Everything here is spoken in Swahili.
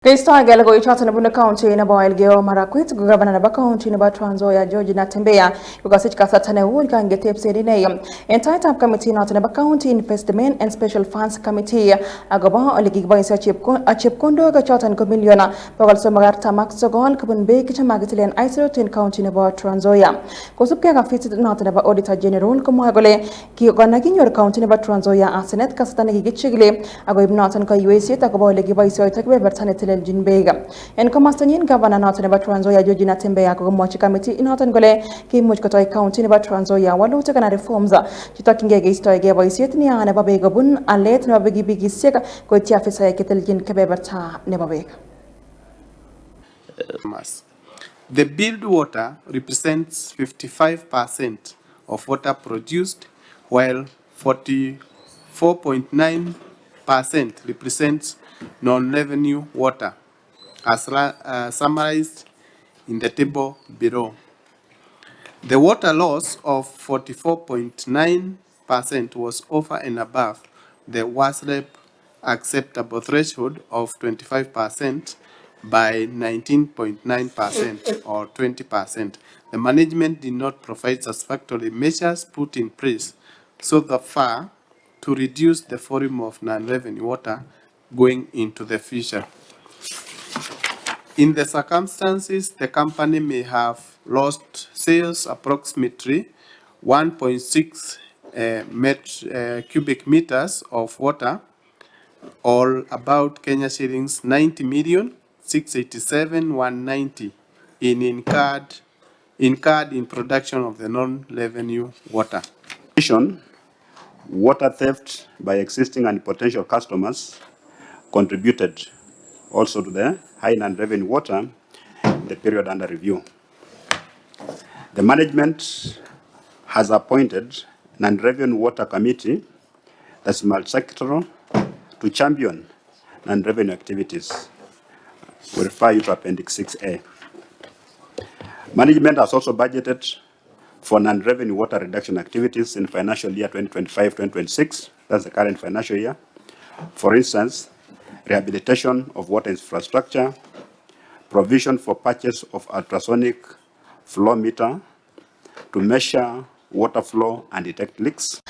Kristo agelego ichata na buna county na Boilgeo Marakwet governor na county na Nzoia George Natembeya because kasatane wul kan getep sedine entire committee na county investment and special funds committee agaba oligi ba isa chip kondo ga chatan ko miliona bagal so magarta max sogol kabun be kicha magitilen iso tin county na Nzoia ko subke ga fit na ba auditor general ko magole ki gona ginyor county na Nzoia asenet kasatane gi gichigle ago ibnatan ko UAC ta ko oligi ba isa takbe bertane Natembeya en komastanyin governor Natembeya Nzoia George Natembeya ko mochi committee inatan gole ki much ko toy county ba Nzoia walu ta kana reforms chitakinge ge stoy ge boyset ni ana babe gabun alet na bigi bigi sek ko ti afisa ya keteljin kebe berta ne babe. The billed water represents 55% of water produced, while 44.9% represents non-revenue water, as summarized in the table below. The water loss of 44.9% was over and above the WASREP acceptable threshold of 25% by 19.9% or 20%. The management did not provide satisfactory measures put in place so far to reduce the volume of non-revenue water going into the future. In the circumstances, the company may have lost sales approximately 1.6 cubic meters of water, or about Kenya shillings 90,687,190 incurred in production of the non-revenue water. Water theft by existing and potential customers contributed also to the high non-revenue water in the period under review. The management has appointed non-revenue water committee that's multi-sectoral to champion non-revenue activities. We refer you to Appendix 6A. Management has also budgeted for non-revenue water reduction activities in financial year 2025-2026, that's the current financial year. For instance, rehabilitation of water infrastructure, provision for purchase of ultrasonic flow meter to measure water flow and detect leaks.